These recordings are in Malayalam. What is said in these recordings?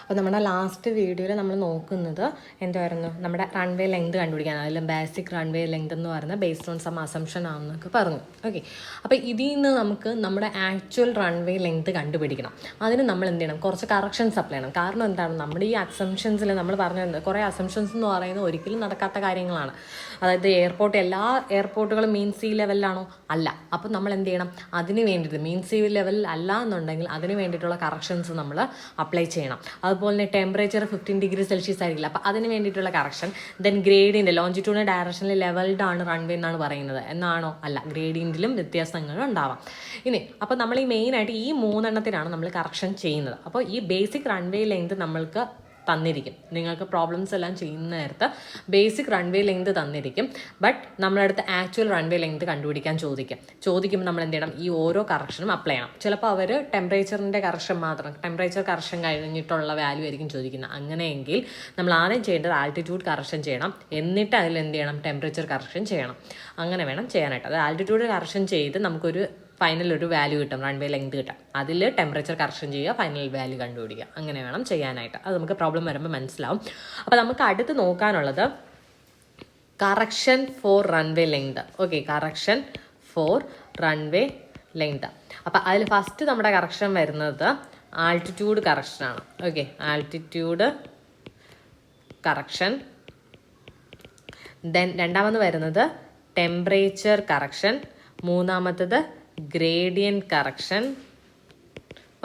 അപ്പോൾ നമ്മുടെ ലാസ്റ്റ് വീഡിയോയിൽ നമ്മൾ നോക്കുന്നത് എന്തായിരുന്നു, നമ്മുടെ റൺവേ ലെങ്ത് കണ്ടുപിടിക്കാൻ. അതിൽ ബേസിക് റൺവേ ലെങ്ത് എന്ന് പറയുന്നത് ബേസ്ഡ് ഓൺ സം അസംഷൻ ആണെന്നൊക്കെ പറഞ്ഞു. ഓക്കെ, അപ്പോൾ ഇതിൽ നിന്ന് നമുക്ക് നമ്മുടെ ആക്ച്വൽ റൺവേ ലെങ്ത് കണ്ടുപിടിക്കണം. അതിന് നമ്മൾ എന്ത് ചെയ്യണം, കുറച്ച് കറക്ഷൻസ് അപ്ലൈ ചെയ്യണം. കാരണം എന്താണ്, നമ്മുടെ ഈ അസംഷൻസിൽ നമ്മൾ പറഞ്ഞിട്ടുണ്ട് കുറേ അസംഷൻസ് എന്ന് പറയുന്നത് ഒരിക്കലും നടക്കാത്ത കാര്യങ്ങളാണ്. അതായത് എല്ലാ എയർപോർട്ടുകളും മീൻ സീ ലെവലിലാണോ? അല്ല. അപ്പോൾ നമ്മൾ എന്ത് ചെയ്യണം, അതിന് വേണ്ടിയിട്ട് മീൻ സീ ലെവലിൽ അല്ല എന്നുണ്ടെങ്കിൽ അതിന് വേണ്ടിയിട്ടുള്ള കറക്ഷൻസ് നമ്മൾ അപ്ലൈ ചെയ്യണം. അതുപോലെ തന്നെ ടെമ്പറേച്ചർ 15 ഡിഗ്രി സെൽഷ്യസ് ആയിരിക്കില്ല, അപ്പോൾ അതിന് വേണ്ടിയിട്ടുള്ള കറക്ഷൻ. ദെൻ ഗ്രേഡിയൻ്റ് ലോഞ്ചിറ്റ്യൂഡിനൽ ഡയറക്ഷനിൽ ലെവൽഡ് ആണ് റൺവേ എന്നാണ് പറയുന്നത് എന്നാണോ? അല്ല, ഗ്രേഡിയൻറ്റിലും വ്യത്യാസങ്ങൾ ഉണ്ടാവാം. ഇനി അപ്പോൾ നമ്മൾ ഈ മെയിനായിട്ട് ഈ 3 എണ്ണത്തിനാണ് നമ്മൾ കറക്ഷൻ ചെയ്യുന്നത്. അപ്പോൾ ഈ ബേസിക് റൺവേ ലെങ്ത് നമ്മൾക്ക് തന്നിരിക്കും. നിങ്ങൾക്ക് പ്രോബ്ലംസ് എല്ലാം ചെയ്യുന്ന നേരത്ത് ബേസിക് റൺവേ ലെങ്ത് തന്നിരിക്കും. ബട്ട് നമ്മളടുത്ത് ആക്ച്വൽ റൺവേ ലെങ്ത് കണ്ടുപിടിക്കാൻ ചോദിക്കുമ്പോൾ നമ്മൾ എന്ത് ചെയ്യണം, ഈ ഓരോ കറക്ഷനും അപ്ലൈ ചെയ്യണം. ചിലപ്പോൾ അവർ ടെമ്പറേച്ചറിൻ്റെ കറക്ഷൻ മാത്രം, ടെമ്പറേച്ചർ കറക്ഷൻ കഴിഞ്ഞിട്ടുള്ള വാല്യൂ ആയിരിക്കും ചോദിക്കുന്നത്. അങ്ങനെയെങ്കിൽ നമ്മൾ ആദ്യം ചെയ്യേണ്ടത് ആൾട്ടിറ്റ്യൂഡ് കറക്ഷൻ ചെയ്യണം, എന്നിട്ട് അതിൽ എന്ത് ചെയ്യണം, ടെമ്പറേച്ചർ കറക്ഷൻ ചെയ്യണം. അങ്ങനെ വേണം ചെയ്യാനായിട്ട്. അത് ആൾട്ടിറ്റ്യൂഡ് കറക്ഷൻ ചെയ്ത് നമുക്കൊരു ഫൈനൽ ഒരു വാല്യൂ കിട്ടും, റൺവേ ലെങ്ത് കിട്ടാം. അതിൽ ടെമ്പറേച്ചർ കറക്ഷൻ ചെയ്യുക, ഫൈനൽ വാല്യൂ കണ്ടുപിടിക്കുക. അങ്ങനെ വേണം ചെയ്യാനായിട്ട്. അത് നമുക്ക് പ്രോബ്ലം വരുമ്പോൾ മനസ്സിലാവും. അപ്പോൾ നമുക്ക് അടുത്ത് നോക്കാനുള്ളത് correction for runway length. Okay, correction for runway length. അപ്പോൾ അതിൽ ഫസ്റ്റ് നമ്മുടെ കറക്ഷൻ വരുന്നത് ആൾട്ടിറ്റ്യൂഡ് കറക്ഷനാണ്. Okay, altitude correction. ദെൻ രണ്ടാമത് വരുന്നത് ടെമ്പറേച്ചർ കറക്ഷൻ. മൂന്നാമത്തത് ഗ്രേഡിയൻറ്റ് കറക്ഷൻ.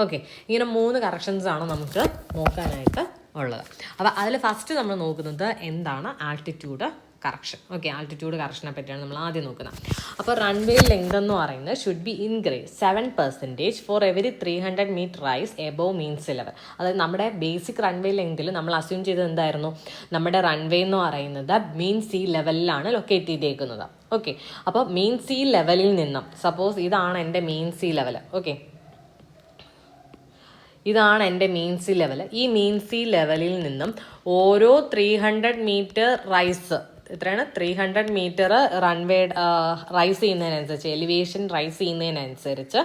ഓക്കെ, ഇങ്ങനെ 3 കറക്ഷൻസ് ആണ് നമുക്ക് നോക്കാനായിട്ട് ഉള്ളത്. അപ്പോൾ അതിൽ ഫസ്റ്റ് നമ്മൾ നോക്കുന്നത് എന്താണ്, ആൾട്ടിറ്റ്യൂഡ് കറക്ഷൻ. ഓക്കെ, ആൾട്ടിറ്റ്യൂഡ് കറക്ഷനെ പറ്റിയാണ് നമ്മൾ ആദ്യം നോക്കുന്നത്. അപ്പോൾ റൺവേ ലെങ്ത് എന്ന് പറയുന്നത് should be increase 7% for every 300 meter rise above mean sea level. അതായത് നമ്മുടെ ബേസിക് റൺവേ ലെങ്തിൽ നമ്മൾ അസ്യൂം ചെയ്തത് എന്തായിരുന്നു, നമ്മുടെ റൺവേ എന്ന് പറയുന്നത് മീൻ സീ ലെവലിലാണ് ലൊക്കേറ്റ് ചെയ്തേക്കുന്നത്. ഓക്കെ, അപ്പോൾ മീൻ സീ ലെവലിൽ നിന്നും സപ്പോസ് ഇതാണ് എൻ്റെ മീൻ സീ ലെവൽ. ഓക്കെ, ഇതാണ് എൻ്റെ മീൻ സീ ലെവൽ. ഈ മീൻ സീ ലെവലിൽ നിന്നും ഓരോ 300 മീറ്റർ റൈസ്, എത്രയാണ്, 300 മീറ്റർ റൺവേ റൈസ് ചെയ്യുന്നതിനനുസരിച്ച്, എലിവേഷൻ റൈസ് ചെയ്യുന്നതിനനുസരിച്ച്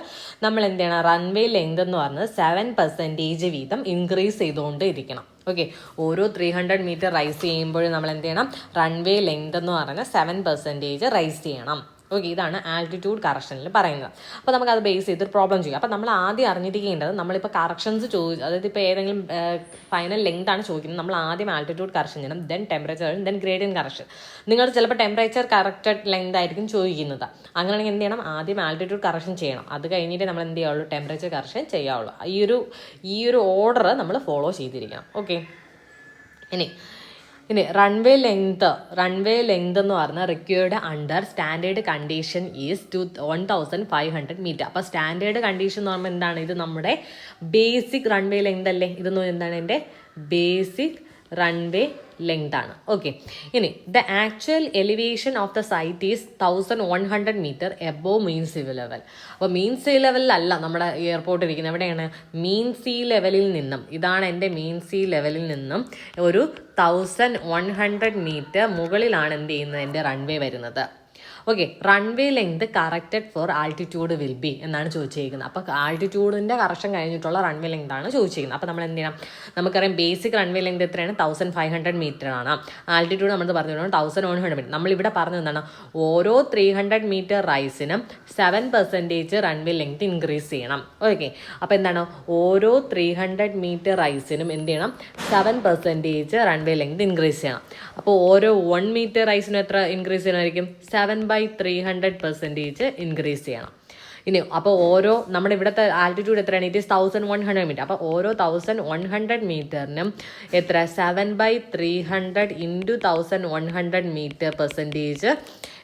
നമ്മൾ എന്ത് ചെയ്യണം, റൺവേ ലെങ്ത് എന്ന് പറഞ്ഞത് 7% വീതം ഇൻക്രീസ് ചെയ്തുകൊണ്ട് ഇരിക്കണം. ഓക്കെ, ഓരോ 300 മീറ്റർ റൈസ് ചെയ്യുമ്പോഴും നമ്മൾ എന്ത് ചെയ്യണം, റൺവേ ലെങ്ത് എന്ന് പറഞ്ഞാൽ 7% റൈസ് ചെയ്യണം. ഓക്കെ, ഇതാണ് ആൾട്ടിറ്റ്യൂഡ് കറക്ഷനിൽ പറയുന്നത്. അപ്പോൾ നമുക്കത് ബേസ് ചെയ്തൊരു പ്രോബ്ലം ചെയ്യാം. അപ്പോൾ നമ്മൾ ആദ്യം അറിഞ്ഞിരിക്കേണ്ടത്, നമ്മളിപ്പോൾ കറക്ഷൻസ് അതായത് ഇപ്പോൾ ഏതെങ്കിലും ഫൈനൽ ലെങ്ത് ആണ് ചോദിക്കുന്നത്, നമ്മൾ ആദ്യം ആൾട്ടിറ്റ്യൂഡ് കറക്ഷൻ ചെയ്യണം, then temperature, then gradient correction. നിങ്ങൾ ചിലപ്പോൾ ടെമ്പറേച്ചർ കറക്റ്റഡ് ലെങ്ത് ആയിരിക്കും ചോദിക്കുന്നത്. അങ്ങനെയാണെങ്കിൽ എന്ത് ചെയ്യണം, ആദ്യം ആൾട്ടിറ്റ്യൂഡ് കറക്ഷൻ ചെയ്യണം. അത് കഴിഞ്ഞിട്ട് നമ്മൾ എന്ത് ചെയ്യാവുള്ളൂ, ടെമ്പറേച്ചർ കറക്ഷൻ ചെയ്യാവുള്ളൂ. ഈ ഒരു ഓർഡർ നമ്മൾ ഫോളോ ചെയ്തിരിക്കണം. ഓക്കെ, ഇനി റൺവേ ലെങ്ത് എന്ന് പറഞ്ഞാൽ required under standard condition is 1500 meter. അപ്പോൾ സ്റ്റാൻഡേർഡ് കണ്ടീഷൻ എന്ന് പറയുമ്പോൾ എന്താണ്, ഇത് നമ്മുടെ ബേസിക് റൺവേ ലെങ്ത് അല്ലേ. ഇതെന്ന് എന്താണ്, എൻ്റെ ബേസിക് റൺവേ ലെങ്ത് ആണ്. ഓക്കെ, ഇനി the actual elevation of the site is 1100 meter above mean sea level. അപ്പോൾ മീൻ സീ ലെവലിലല്ല നമ്മുടെ എയർപോർട്ട് ഇരിക്കുന്നത്. എവിടെയാണ്, മീൻ സീ ലെവലിൽ നിന്നും, ഇതാണ് എൻ്റെ മീൻ സീ ലെവലിൽ നിന്നും ഒരു 1100 മീറ്റർ മുകളിലാണ് എന്ത് ചെയ്യുന്നത്, എൻ്റെ റൺവേ വരുന്നത്. Okay, runway length corrected for altitude will be എന്നാണ് ചോദിച്ചിരിക്കുന്നത്. അപ്പോൾ ആൾട്ടിറ്റ്യൂഡിൻ്റെ കറക്ഷൻ കഴിഞ്ഞിട്ടുള്ള റൺവേ ലെങ്ത് ആണ് ചോദിച്ചിരിക്കുന്നത്. അപ്പോൾ നമ്മൾ എന്ത് ചെയ്യണം, നമുക്കറിയാം ബേസിക് റൺവേ ലെങ്ത് എത്രയാണ്, 1500 മീറ്റർ ആണ്. ആൾട്ടിറ്റ്യൂഡ് നമ്മൾ പറഞ്ഞു 1100 മീറ്റർ. നമ്മളിവിടെ പറഞ്ഞത് എന്താണ്, ഓരോ 300 മീറ്റർ റൈസിനും 7% റൺവേ ലെങ്ത് ഇൻക്രീസ് ചെയ്യണം. ഓക്കെ, അപ്പോൾ എന്താണ്, ഓരോ 300 മീറ്റർ റൈസിനും എന്ത് ചെയ്യണം, 7% റൺവേ ലെങ്ത് ഇൻക്രീസ് ചെയ്യണം. അപ്പോൾ ഓരോ 1 മീറ്റർ റൈസിനും എത്ര ഇൻക്രീസ് ചെയ്യണമായിരിക്കും, 7/300% ഇൻക്രീസ് ചെയ്യണം. ഇനി അപ്പോൾ ഓരോ നമ്മുടെ ഇവിടുത്തെ ആൾട്ടിറ്റ്യൂഡ് എത്രയാണ്, ഇറ്റ് ഈസ് 1100 മീറ്റർ. അപ്പോൾ ഓരോ 1100 മീറ്ററിനും എത്ര, 7/300 ഇൻറ്റു 1100 മീറ്റർ പെർസെൻറ്റേജ്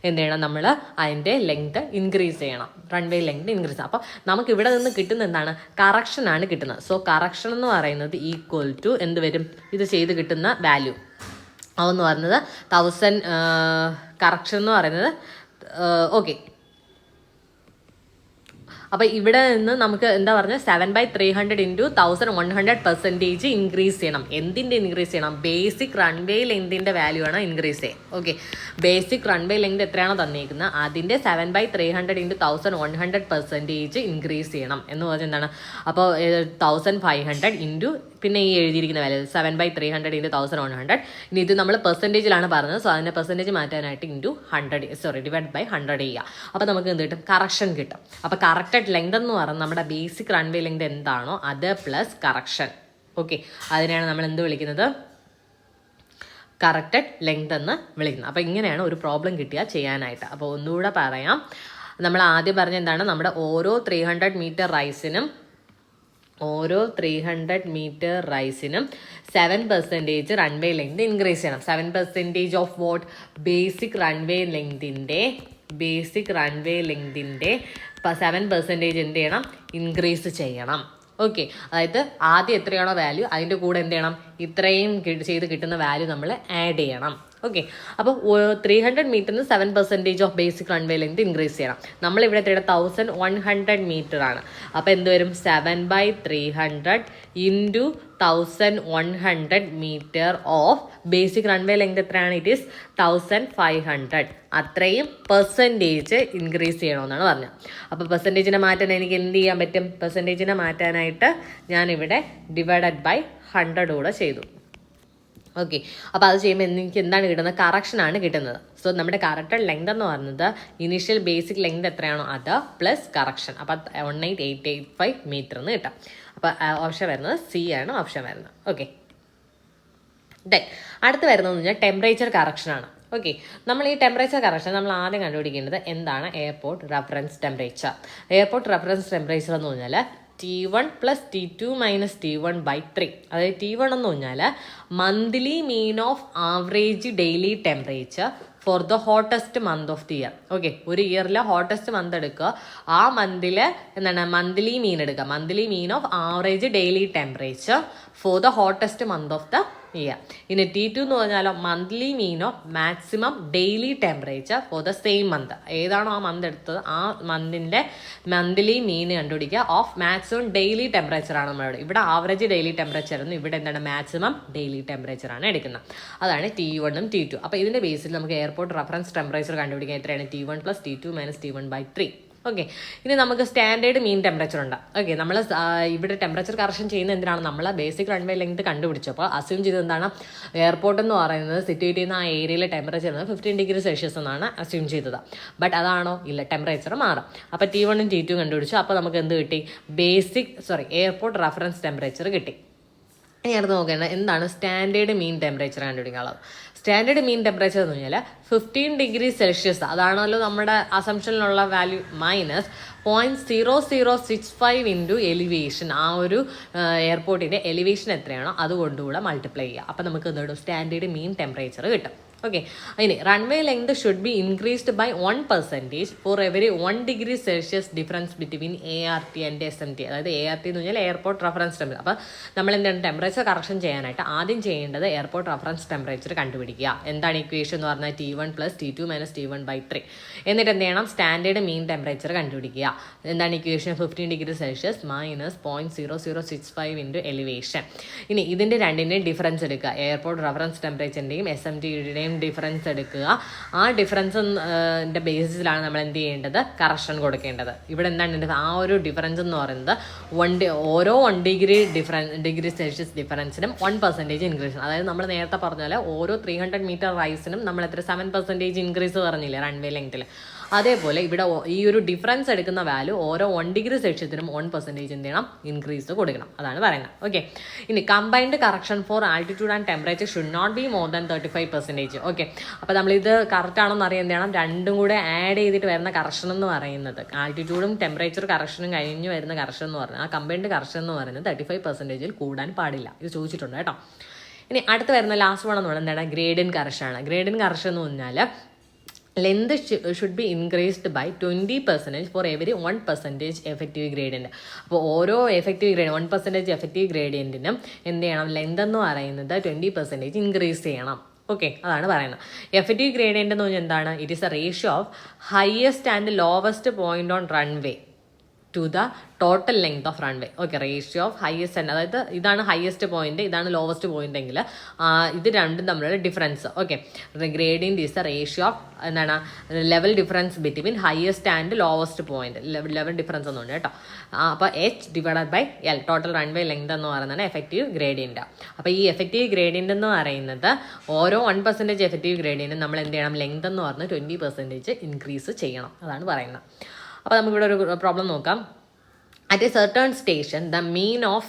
എന്ത് ചെയ്യണം, നമ്മൾ അതിൻ്റെ ലെങ്ത് ഇൻക്രീസ് ചെയ്യണം, റൺവേ ലെങ്ത് ഇൻക്രീസ് ചെയ്യണം. അപ്പോൾ നമുക്ക് ഇവിടെ നിന്ന് കിട്ടുന്ന എന്താണ്, കറക്ഷനാണ് കിട്ടുന്നത്. സോ കറക്ഷൻ എന്ന് പറയുന്നത് ഈക്വൽ ടു എന്ത് വരും, ഇത് ചെയ്ത് കിട്ടുന്ന വാല്യൂ അതെന്ന് പറയുന്നത് 1000. കറക്ഷൻ എന്ന് പറയുന്നത് ഓക്കെ, അപ്പോൾ ഇവിടെ നിന്ന് നമുക്ക് എന്താ പറഞ്ഞാൽ 7/300 ഇൻറ്റു 1100% ഇൻക്രീസ് ചെയ്യണം. എന്തിൻ്റെ ഇൻക്രീസ് ചെയ്യണം, ബേസിക് റൺവേ ലെങ്തിൻ്റെ വാല്യൂ ആണ് ഇൻക്രീസ് ചെയ്യുക. ഓക്കെ, ബേസിക് റൺവേ ലെങ്ത് എത്രയാണോ തന്നിരിക്കുന്നത് അതിൻ്റെ 7/300 ഇൻറ്റു 1100% ഇൻക്രീസ് ചെയ്യണം എന്ന് പറഞ്ഞാൽ എന്താണ്, അപ്പോൾ 1500 ഇൻറ്റു പിന്നെ ഈ എഴുതിയിരിക്കുന്ന വാല്യൂ 7/300 × 1100. ഇനി ഇത് നമ്മൾ പെർസെൻറ്റേജിലാണ് പറഞ്ഞത്. സോ അതിനെ പെർസെൻറ്റേജ് മാറ്റാനായിട്ട് ഡിവൈഡ് ബൈ 100 ചെയ്യുക. അപ്പോൾ നമുക്ക് എന്ത് കിട്ടും? കറക്ഷൻ കിട്ടും. അപ്പോൾ കറക്റ്റഡ് ലെങ്ത് എന്ന് പറയുന്നത് നമ്മുടെ ബേസിക് റൺവേ ലെങ്ത് എന്താണോ അത് പ്ലസ് കറക്ഷൻ. ഓക്കെ, അതിനെയാണ് നമ്മൾ എന്ത് വിളിക്കുന്നത്? കറക്റ്റഡ് ലെങ്ത് എന്ന് വിളിക്കുന്നത്. അപ്പോൾ ഇങ്ങനെയാണ് ഒരു പ്രോബ്ലം കിട്ടിയാൽ ചെയ്യാനായിട്ട്. അപ്പോൾ ഒന്നുകൂടെ പറയാം. നമ്മൾ ആദ്യം പറഞ്ഞ എന്താണ്? നമ്മുടെ ഓരോ 300 മീറ്റർ റൈസിനും 7% റൺവേ ലെങ്ത് ഇൻക്രീസ് ചെയ്യണം. 7% ഓഫ് വാട്ട്? ബേസിക് റൺവേ ലെങ്തിൻ്റെ 7% എന്ത് ചെയ്യണം? ഇൻക്രീസ് ചെയ്യണം. ഓക്കെ, അതായത് ആദ്യം എത്രയാണോ വാല്യൂ അതിൻ്റെ കൂടെ എന്ത് ചെയ്യണം? ഇത്രയും ചെയ്ത് കിട്ടുന്ന വാല്യൂ നമ്മൾ ആഡ് ചെയ്യണം. ഓക്കെ, അപ്പോൾ 300 മീറ്ററിന് 7% of basic runway length increase ചെയ്യണം. നമ്മളിവിടെ 1100 മീറ്റർ ആണ്. അപ്പോൾ എന്ത് വരും? 7/300 × 1100 metre of basic runway length എത്രയാണ്? It is 1500. അത്രയും പെർസെൻറ്റേജ് ഇൻക്രീസ് ചെയ്യണമെന്നാണ് പറഞ്ഞത്. അപ്പോൾ പെർസെൻറ്റേജിനെ മാറ്റാൻ എനിക്ക് എന്ത് ചെയ്യാൻ പറ്റും? പെർസെൻറ്റേജിനെ മാറ്റാനായിട്ട് ഞാനിവിടെ ഡിവൈഡഡ് ബൈ 100 കൂടെ ചെയ്തു. ഓക്കെ, അപ്പോൾ അത് ചെയ്യുമ്പോൾ എനിക്ക് എന്താണ് കിട്ടുന്നത്? കറക്ഷനാണ് കിട്ടുന്നത്. സോ നമ്മുടെ കറക്റ്റഡ് ലെങ്ത് എന്ന് പറയുന്നത് ഇനീഷ്യൽ ബേസിക് ലെങ്ത് എത്രയാണോ അത് പ്ലസ് കറക്ഷൻ. അപ്പോൾ 18885 മീറ്റർ എന്ന് കിട്ടാം. അപ്പോൾ ഓപ്ഷൻ വരുന്നത് സി ആണ് ഓപ്ഷൻ വരുന്നത്. ഓക്കെ, ദെൻ അടുത്ത് വരുന്നതെന്ന് പറഞ്ഞാൽ ടെമ്പറേച്ചർ കറക്ഷനാണ്. ഓക്കെ, നമ്മൾ ഈ ടെമ്പറേച്ചർ കറക്ഷൻ നമ്മൾ ആദ്യം കണ്ടുപിടിക്കേണ്ടത് എന്താണ്? Airport reference temperature. Airport reference temperature എന്ന് പറഞ്ഞാൽ T1 + T2 - T1/3. അതായത് T1 എന്ന് പറഞ്ഞാൽ monthly mean of average daily temperature for the hottest month of the year. Okay, ഒരു ഇയറിലെ ഹോട്ടസ്റ്റ് മന്ത് എടുക്കുക. ആ മന്തിൽ എന്താണ്? മന്ത്ലി മീൻ എടുക്കുക. Monthly mean of average daily temperature for the hottest month of the year. ഇനി T2 എന്ന് പറഞ്ഞാൽ monthly mean of maximum daily temperature for the same month. ഏതാണോ ആ മന്ത് എടുത്തത് ആ മന്തിൻ്റെ മന്ത്ലി മീൻ കണ്ടുപിടിക്കുക ഓഫ് മാക്സിമം ഡെയിലി ടെമ്പറേച്ചർ ആണ് നമ്മളിവിടെ. ഇവിടെ ആവറേജ് ഡെയിലി ടെമ്പറേച്ചർ എന്ന്, ഇവിടെ എന്താണ്? മാക്സിമം ഡെയിലി ടെമ്പറേച്ചർ ആണ് എടുക്കുന്നത്. അതാണ് T1 ഉം T2. അപ്പോൾ ഇതിൻ്റെ ബേസിൽ നമുക്ക് എയർപോർട്ട് റെഫറൻസ് ടെമ്പറേച്ചർ കണ്ടുപിടിക്കാൻ എത്രയാണ്? T1 + T2 - T1/3. ഓക്കെ, ഇനി നമുക്ക് സ്റ്റാൻഡേർഡ് മീൻ ടെമ്പറേച്ചർ ഉണ്ട്. ഓക്കെ, നമ്മൾ ഇവിടെ ടെമ്പറേച്ചർ കറക്ഷൻ ചെയ്യുന്ന എന്തിനാണ്? നമ്മൾ ബേസിക് റൺവേ ലെങ്ത് കണ്ടുപിടിച്ചപ്പോൾ അസ്യൂം ചെയ്തത് എന്താണ്? എയർപോർട്ട് എന്ന് പറയുന്നത് സിറ്റുവേറ്റ് ചെയ്യുന്ന ആ ഏരിയയിലെ ടെമ്പറേച്ചർ 15°C എന്നാണ് അസ്യൂം ചെയ്തത്. ബട്ട് അതാണോ? ഇല്ല, ടെമ്പറേച്ചർ മാറും. അപ്പോൾ T1 ഉം T2 കണ്ടുപിടിച്ചു. അപ്പോൾ നമുക്ക് എന്ത് കിട്ടി? എയർപോർട്ട് റെഫറൻസ് ടെമ്പറേച്ചർ കിട്ടി. ഇനി അടുത്ത് നോക്കേണ്ടത് എന്താണ്? Standard mean temperature കണ്ടുപിടിക്കാനുള്ളത്. Standard mean temperature എന്ന് പറഞ്ഞാൽ 15°C. അതാണല്ലോ നമ്മുടെ അസംഷനിലുള്ള വാല്യൂ മൈനസ് 0.0065 ഇൻറ്റു എലിവേഷൻ. ആ ഒരു എയർപോർട്ടിൻ്റെ എലിവേഷൻ എത്രയാണോ അതുകൊണ്ടുകൂടെ മൾട്ടിപ്ലൈ ചെയ്യുക. അപ്പോൾ നമുക്ക് എന്ത് സ്റ്റാൻഡേർഡ് മീൻ ടെമ്പറേച്ചർ കിട്ടും. ഓക്കെ, അതിന് runway length should be increased by 1% for every 1°C difference between ART and SMT. അതായത് ART എന്ന് പറഞ്ഞാൽ എയർപോർട്ട് റെഫറൻസ് ടെമ്പറേച്ചർ. അപ്പോൾ നമ്മൾ എന്താണ്? ടെമ്പറേച്ചർ കറക്ഷൻ ചെയ്യാനായിട്ട് ആദ്യം ചെയ്യേണ്ടത് എയർപോർട്ട് റെഫറൻസ് ടെമ്പറേച്ചർ കണ്ടുപിടിക്കുക. എന്താണ് ഇക്വേഷൻ എന്ന് പറഞ്ഞാൽ? T1 + T2 - T1/3. എന്നിട്ട് എന്ത് ചെയ്യണം? സ്റ്റാൻഡേർഡ് മീൻ ടെമ്പറേച്ചർ കണ്ടുപിടിക്കുക. എന്താണ് equation? 15°C minus 0.0065 into elevation. ഇനി ഇതിൻ്റെ രണ്ടിൻ്റെയും ഡിഫറൻസ് എടുക്കുക. എയർപോർട്ട് റെഫറൻസ് ടെമ്പറേച്ചറിൻ്റെയും SMTയുടെയും ഡിഫറൻസ് എടുക്കുക. ആ ഡിഫറൻസിൻ്റെ ബേസിസിലാണ് നമ്മൾ എന്ത് ചെയ്യേണ്ടത്? കറക്ഷൻ കൊടുക്കേണ്ടത്. ഇവിടെ എന്താണ്? ആ ഒരു ഡിഫറൻസ് എന്ന് പറയുന്നത് ഓരോ 1°C ഡിഫറൻസിനും 1% ഇൻക്രീസ്. അതായത് നമ്മൾ നേരത്തെ പറഞ്ഞ പോലെ ഓരോ 300 മീറ്റർ റൈസിനും നമ്മൾ എത്ര 7% ഇൻക്രീസ് പറഞ്ഞില്ലേ റൺവേ ലെങ്ത്തിൽ? അതേപോലെ ഇവിടെ ഈ ഒരു ഡിഫറൻസ് എടുക്കുന്ന വാല്യൂ ഓരോ 1°C 1% എന്ത് ചെയ്യണം? ഇൻക്രീസ് കൊടുക്കണം. അതാണ് പറയുന്നത്. ഓക്കെ, ഇനി combined correction for altitude and temperature should not be more than 35%. ഓക്കെ, അപ്പോൾ നമ്മളിത് കറക്റ്റ് ആണോന്ന് അറിയാൻ എന്ത് ചെയ്യണം? രണ്ടും കൂടെ ആഡ് ചെയ്തിട്ട് വരുന്ന കറക്ഷൻ എന്ന് പറയുന്നത് ആൾട്ടിറ്റ്യൂഡും ടെമ്പറേച്ചർ കറക്ഷനും കഴിഞ്ഞ് വരുന്ന കറക്ഷൻ എന്ന് പറയുന്നത് ആ കമ്പൈൻഡ് കറക്ഷൻ എന്ന് പറയുന്നത് 35% കൂടാൻ പാടില്ല. ഇത് ചോദിച്ചിട്ടുണ്ട് കേട്ടോ. ഇനി അടുത്ത് വരുന്ന ലാസ്റ്റ് വൺ എന്ന് പറയുന്നത് എന്താണ്? ഗ്രേഡിയന്റ് കറക്ഷനാണ്. ഗ്രേഡിയന്റ് കറക്ഷൻ എന്ന് പറഞ്ഞാൽ length should be increased by 20% for every 1% effective gradient. അപ്പോൾ ഓരോ എഫക്റ്റീവ് 1% എഫക്റ്റീവ് ഗ്രേഡിയൻറ്റിനും എന്ത് ചെയ്യണം? ലെങ്ത് എന്ന് പറയുന്നത് 20% ഇൻക്രീസ് ചെയ്യണം. ഓക്കെ, അതാണ് പറയുന്നത്. എഫക്റ്റീവ് ഗ്രേഡിയൻ്റ് എന്ന് പറഞ്ഞാൽ എന്താണ്? It is a ratio of highest and lowest point on runway to the total length of runway. Okay, ratio of highest and, അതായത് ഇതാണ് ഹയസ്റ്റ് പോയിന്റ്, ഇതാണ് ലോവസ്റ്റ് പോയിന്റ് എങ്കിൽ ഇത് രണ്ടും തമ്മിലുള്ള difference. Okay, gradient is the ratio of എന്താണ് level difference between highest and lowest point. Level difference ഒന്നുണ്ട് കേട്ടോ. അപ്പോൾ H divided by L, total runway length എന്ന് പറയുന്നത് എഫക്റ്റീവ് ഗ്രേഡിയന്റ്. അപ്പോൾ ഈ എഫക്റ്റീവ് ഗ്രേഡിയന്റ് എന്ന് പറയുന്നത് ഓരോ 1% എഫക്റ്റീവ് ഗ്രേഡിയന്റ് നമ്മൾ എന്ത് ചെയ്യണം, ലെങ്ത് എന്ന് പറഞ്ഞ് 20% ഇൻക്രീസ് ചെയ്യണം, അതാണ് പറയുന്നത്. അപ്പോൾ നമുക്കിവിടെ ഒരു പ്രോബ്ലം നോക്കാം. At a certain station, the mean of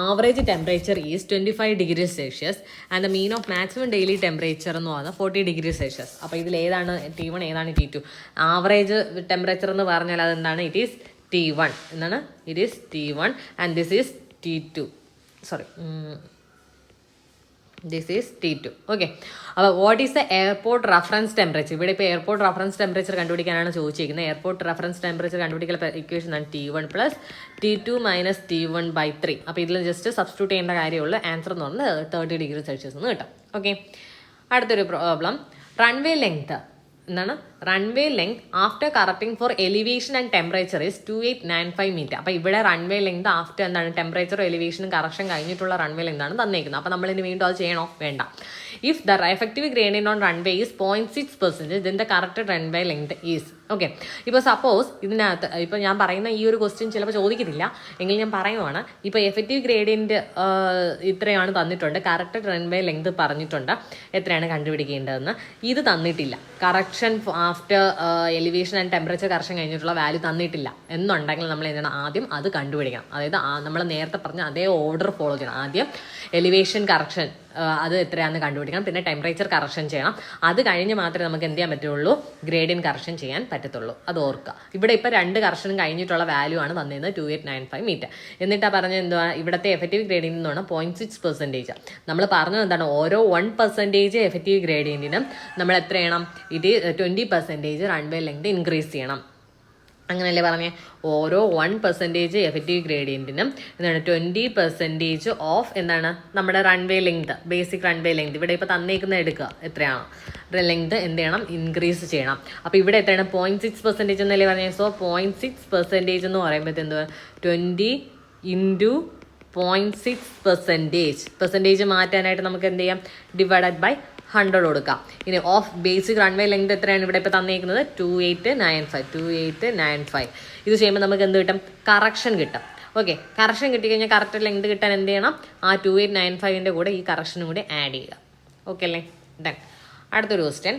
average temperature is 25 degrees Celsius and the mean of maximum daily temperature എന്ന് പറയുന്നത് 40 degrees Celsius. അപ്പോൾ ഇതിൽ ഏതാണ് T1, ഏതാണ് T2? ആവറേജ് ടെമ്പറേച്ചർ എന്ന് പറഞ്ഞാൽ അതെന്താണ്? It is T1. എന്താണ്? It is T1 and this is T2. Sorry, this is T2. Okay, അപ്പോൾ what is the airport reference temperature? ഇവിടെ ഇപ്പോൾ എയർപോർട്ട് റഫറൻസ് ടെമ്പറേച്ചർ കണ്ടുപിടിക്കാനാണ് ചോദിച്ചിരിക്കുന്നത്. എയർപോർട്ട് റഫറൻസ് ടെമ്പറേച്ചർ കണ്ടുപിടിക്കൽ ഇക്വേഷൻ ആണ് T1 plus T2 minus T1/3. അപ്പോൾ ഇതിൽ ജസ്റ്റ് സബ്സ്റ്റിറ്റ്യൂട്ട് ചെയ്യേണ്ട കാര്യമുള്ളൂ. ആൻസർ എന്ന് പറഞ്ഞാൽ 30 ഡിഗ്രി സെൽഷ്യസ് എന്ന് കിട്ടും. ഓക്കെ, അടുത്തൊരു പ്രോബ്ലം. റൺവേ ലെങ്ത് എന്താണ്? Runway length after correcting for elevation and temperature is 2895 meter. അപ്പോൾ ഇവിടെ റൺവേ ലെങ്ത് ആഫ്റ്റർ എന്താണ് ടെമ്പറേച്ചറും എലിവേഷനും കറക്ഷൻ കഴിഞ്ഞിട്ടുള്ള റൺവേ ലെങ്ത് ആണ് തന്നേക്കുന്നത്. അപ്പോൾ നമ്മൾ ഇനി വീണ്ടും അത് ചെയ്യണോ? വേണ്ട. If the effective gradient on runway is 0.6%, then the correct runway length is. Okay, ഇപ്പോൾ സപ്പോസ് ഇതിനകത്ത് ഇപ്പോൾ ഞാൻ പറയുന്ന ഈ ഒരു ക്വസ്റ്റ്യൻ ചിലപ്പോൾ ചോദിക്കത്തില്ല എങ്കിൽ ഞാൻ പറയുവാണ്. ഇപ്പോൾ എഫക്റ്റീവ് ഗ്രേഡിയന്റ് ഇത്രയാണ് തന്നിട്ടുണ്ട്, കറക്റ്റ് റൺവേ ലെങ്ത് പറഞ്ഞിട്ടുണ്ട്, എത്രയാണ് കണ്ടുപിടിക്കേണ്ടതെന്ന്. ഇത് തന്നിട്ടില്ല. Correction after elevation and temperature correction കഴിഞ്ഞിട്ടുള്ള വാല്യൂ തന്നിട്ടില്ല എന്നുണ്ടെങ്കിൽ നമ്മൾ എന്താണ് ആദ്യം അത് കണ്ടുപിടിക്കണം. അതായത് നമ്മൾ നേരത്തെ പറഞ്ഞ അതേ ഓർഡർ ഫോളോ ചെയ്യണം. ആദ്യം എലിവേഷൻ കറക്ഷൻ അത് എത്രയാണെന്ന് കണ്ടുപിടിക്കണം, പിന്നെ ടെമ്പറേച്ചർ കറക്ഷൻ ചെയ്യണം. അത് കഴിഞ്ഞ് മാത്രമേ നമുക്ക് എന്ത് ചെയ്യാൻ പറ്റുള്ളൂ, ഗ്രേഡിയന്റ് കറക്ഷൻ ചെയ്യാൻ പറ്റത്തുള്ളൂ. അത് ഓർക്കുക. ഇവിടെ ഇപ്പോൾ 2 കറക്ഷനും കഴിഞ്ഞിട്ടുള്ള വാല്യൂ ആണ് തന്നിരുന്നത് 2895 മീറ്റർ. എന്നിട്ടാണ് പറഞ്ഞത് എന്തുവാ, ഇവിടുത്തെ എഫക്റ്റീവ് ഗ്രേഡിയന്റ് എന്ന് പറഞ്ഞാൽ 0.6%. നമ്മൾ പറഞ്ഞത് എന്താണ്, ഓരോ 1% എഫക്റ്റീവ് ഗ്രേഡിയന്റിനും നമ്മൾ എത്ര ചെയ്യണം, ഇത് 20% റൺവേ ലെങ്ത് ഇൻക്രീസ് ചെയ്യണം. അങ്ങനെയല്ലേ പറഞ്ഞേ? ഓരോ 1% എഫക്റ്റീവ് ഗ്രേഡിയന്റിനും എന്താണ് 20% ഓഫ് എന്താണ് നമ്മുടെ runway length, basic runway length. ഇവിടെ ഇപ്പോൾ തന്നേക്കുന്ന എടുക്കുക, എത്രയാണ് ലെങ്ത് എന്ത് ചെയ്യണം, ഇൻക്രീസ് ചെയ്യണം. അപ്പോൾ ഇവിടെ എത്രയാണ് 0.6% എന്നല്ലേ പറഞ്ഞത്. സോ 0.6% എന്ന് പറയുമ്പോൾ എന്തുവാ, 20 × 0.6%. പെർസെൻറ്റേജ് മാറ്റാനായിട്ട് നമുക്ക് എന്ത് ചെയ്യാം, ഡിവൈഡഡ് ബൈ 100 കൊടുക്കാം. ഇനി ഓഫ് ബേസിക് റൺവേ ലെങ്ത് എത്രയാണ് ഇവിടെ ഇപ്പോൾ തന്നേക്കുന്നത്, 2895. ഇത് ചെയ്യുമ്പോൾ നമുക്ക് എന്ത് കിട്ടും, കറക്ഷൻ കിട്ടും. ഓക്കെ, കറക്ഷൻ കിട്ടിക്കഴിഞ്ഞാൽ കറക്റ്റ് ലെങ്ത് കിട്ടാൻ എന്ത് ചെയ്യണം, ആ 2895 കൂടെ ഈ കറക്ഷനും കൂടി ആഡ് ചെയ്യുക. ഓക്കെ അല്ലേ? ഡൺ. അടുത്തൊരു question.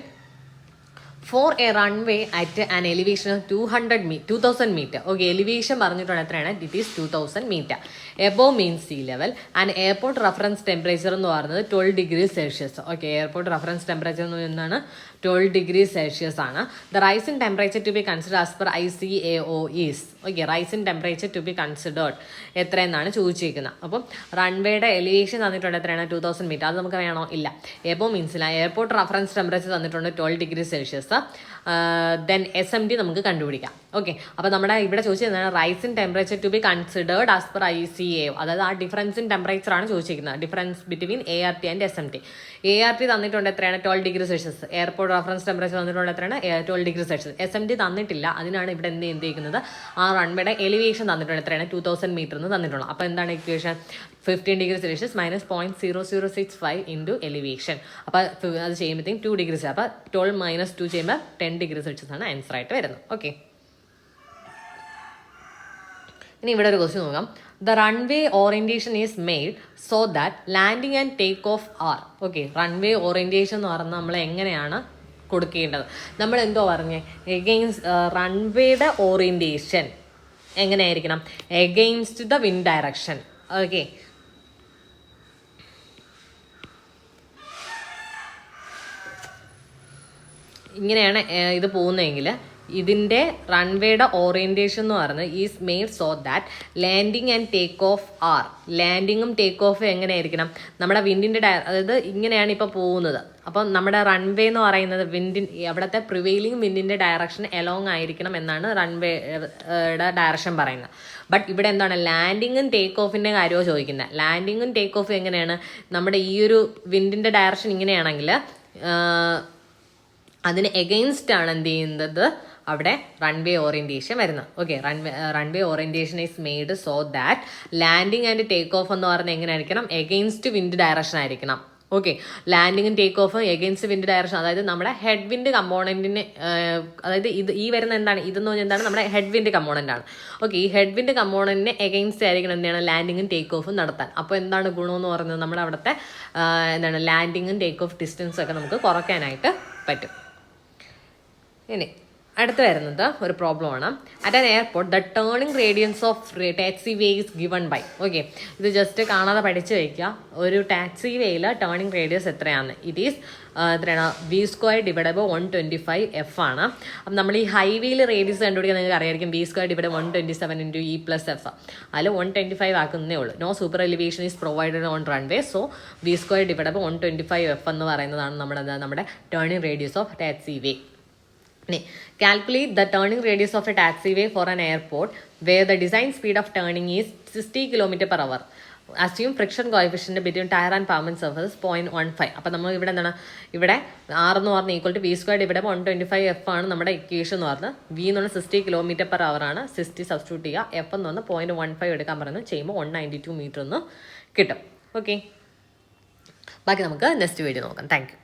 For a runway at an elevation of 2000 metre. Okay, elevation പറഞ്ഞിട്ടുണ്ട് എത്രയാണ്, it is 2000 metre. Above mean sea level and airport reference temperature എന്ന് പറയുന്നത് 12 degree Celsius. Okay, airport reference temperature എന്ന് പറയുന്നതാണ് 12 ഡിഗ്രി സെൽഷ്യസ് ആണ്. The rise in temperature to be consider as per ICAO is. Okay, rise in temperature to be considered എത്രയെന്നാണ് ചോദിച്ചിരിക്കുന്നത്. അപ്പം റൺവേയുടെ എലിവേഷൻ തന്നിട്ടുണ്ട് എത്രയാണ്, 2000 മീറ്റർ. അത് നമുക്ക് വേണോ? ഇല്ല. എബോവ് മീൻസില്ല. എയർപോർട്ട് റഫറൻസ് ടെമ്പറേച്ചർ തന്നിട്ടുണ്ട് 12 ഡിഗ്രി സെൽഷ്യസ്. ദെൻ SMT നമുക്ക് കണ്ടുപിടിക്കാം. ഓക്കെ, അപ്പോൾ നമ്മുടെ ഇവിടെ ചോദിച്ചിരുന്നത് rise in temperature to be considered as per ICAO, അതായത് ആ ഡിഫറൻസ് ഇൻ ടെമ്പറേച്ചർ ആണ് ചോദിച്ചിരിക്കുന്നത്, difference between ART and SMT. ART തന്നിട്ടുണ്ട് എത്രയാണ്, 12 degree Celsius. Airport reference temperature തന്നിട്ടുണ്ട് എത്രയാണ്, 12 ഡിഗ്രി സെൽഷ്യസ്. SMT തന്നിട്ടില്ല. അതിനാണ് ഇവിടെ എന്ത് ചെയ്യുന്നത്, ആ റൺവേയുടെ എലിവേഷൻ തന്നിട്ടുണ്ട് എത്രയാണ്, 2000 മീറ്റർ എന്ന് തന്നിട്ടുള്ളത്. അപ്പോൾ എന്താണ് equation, 15 degree Celsius minus 0.0065 into elevation. അപ്പോൾ അത് ചെയ്യുമ്പോഴത്തേക്കും 2 ഡിഗ്രി സെൽഷ്യസ്. അപ്പോൾ 12 മൈനസ് 2 ചെയ്യുമ്പോൾ 10 ഡിഗ്രി സെൽഷ്യസ് ആണ് ആൻസർ ആയിട്ട് വരുന്നത്. ഓക്കെ, ഇനി ഇവിടെ ഒരു ക്വസ്റ്റ്യൻ നോക്കാം. The runway orientation is made so that landing and take off are. Okay, runway orientation എന്ന് പറഞ്ഞാൽ നമ്മൾ എങ്ങനെയാണ് കൊടുക്കേണ്ടത്, നമ്മൾ എന്തോ പറഞ്ഞേ, എഗെയിൻസ്റ്റ് റൺവേയുടെ ഓറിയന്റേഷൻ എങ്ങനെയായിരിക്കണം, against the wind direction. Okay, ഇങ്ങനെയാണ് ഇത് പോകുന്നതെങ്കിൽ ഇതിൻ്റെ റൺവേയുടെ ഓറിയന്റേഷൻ എന്ന് പറയുന്നത് is made so that landing and take off are. ലാൻഡിങ്ങും ടേക്ക് ഓഫും എങ്ങനെയായിരിക്കണം, നമ്മുടെ വിൻഡിൻ്റെ അതായത് ഇങ്ങനെയാണ് ഇപ്പോൾ പോകുന്നത്. അപ്പം നമ്മുടെ റൺവേ എന്ന് പറയുന്നത് അവിടുത്തെ പ്രിവെയിലിംഗ് വിൻഡിൻ്റെ ഡയറക്ഷൻ എലോങ് ആയിരിക്കണം എന്നാണ് റൺവേയുടെ ഡയറക്ഷൻ പറയുന്നത്. ബട്ട് ഇവിടെ എന്താണ്, ലാൻഡിങ്ങും ടേക്ക് ഓഫിൻ്റെ കാര്യമോ ചോദിക്കുന്നത്. ലാൻഡിങ്ങും ടേക്ക് ഓഫും എങ്ങനെയാണ്, നമ്മുടെ ഈ ഒരു വിൻഡിൻ്റെ ഡയറക്ഷൻ ഇങ്ങനെയാണെങ്കിൽ അതിന് എഗെയിൻസ്റ്റ് ആണ് എന്ത് ചെയ്യുന്നത്, അവിടെ റൺവേ ഓറിയൻറ്റേഷൻ വരുന്നത്. Okay, runway orientation is made so that landing and take off എന്ന് പറഞ്ഞാൽ എങ്ങനെ ആയിരിക്കണം? എഗെയിൻസ്റ്റ് വിൻഡ് ഡയറക്ഷൻ ആയിരിക്കണം. ഓക്കെ, ലാൻഡിങ്ങും take off against wind direction, അതായത് നമ്മുടെ ഹെഡ് വിൻഡ് കമ്പോണൻറ്റിന്, അതായത് ഈ വരുന്ന എന്താണ് ഇതെന്ന് പറഞ്ഞാൽ എന്താണ്? നമ്മുടെ ഹെഡ് വിൻഡ് കമ്പോണൻ്റ് ആണ്. ഓക്കെ, ഈ ഹെഡ് വിൻഡ് കമ്പോണൻറ്റിന് എഗെയിൻസ്റ്റ് ആയിരിക്കണം എന്താണ്? ലാൻഡിങ്ങും ടേക്ക് ഓഫും നടത്താൻ. അപ്പോൾ എന്താണ് ഗുണമെന്ന് പറയുന്നത്? നമ്മുടെ അവിടുത്തെ എന്താണ് ടാക്കിങ്ങും ടേക്ക് ഓഫ് ഡിസ്റ്റൻസും ഒക്കെ നമുക്ക് കുറയ്ക്കാനായിട്ട് പറ്റും. ഇനി അടുത്ത് വരുന്നത് ഒരു പ്രോബ്ലമാണ്. At an airport the turning radians of taxiway is given by. Okay, ഇത് ജസ്റ്റ് കാണാതെ പഠിച്ചു വയ്ക്കുക. ഒരു ടാക്സി വേയിൽ ടേണിംഗ് റേഡിയസ് എത്രയാണ്? ഇറ്റ് ഈസ് എത്രയാണ്? v² ഡിവൈഡ് ബൈ 125 എഫ് ആണ്. അപ്പം നമ്മൾ ഈ ഹൈവേയിൽ റേഡിയസ് കണ്ടുപിടിക്കാൻ നിങ്ങൾക്ക് അറിയായിരിക്കും. v² divide 127 into e plus f. അതിൽ 125 ആക്കുന്നേ ഉള്ളൂ. No super elevation is provided on runway. So v² divide by 125 f എന്ന് പറയുന്നതാണ് നമ്മുടെ turning radius of taxiway. Calculate the turning radius of a taxiway for an airport where the design speed of turning is 60 km/h. Assume friction coefficient between tire and pavement surface 0.15. അപ്പോൾ നമ്മൾ ഇവിടെ എന്താണ്? ഇവിടെ R എന്ന് പറഞ്ഞാൽ ഈക്വൽ ടു v² ഇവിടെ 125 എഫ് ആണ് നമ്മുടെ ഇക്വേഷൻ എന്ന് പറഞ്ഞാൽ. v എന്ന് പറഞ്ഞാൽ 60 km/h ആണ്. 60 സബ്സ്റ്റിറ്റ്യൂട്ട് ചെയ്യുക. എഫ് എന്ന് പറഞ്ഞാൽ 0.15 എടുക്കാൻ പറയുന്നത്. ചെയ്യുമ്പോൾ 192 മീറ്റർ എന്ന് കിട്ടും. ഓക്കെ, ബാക്കി നമുക്ക് നെക്സ്റ്റ് വീഡിയോ നോക്കാം. Thank you.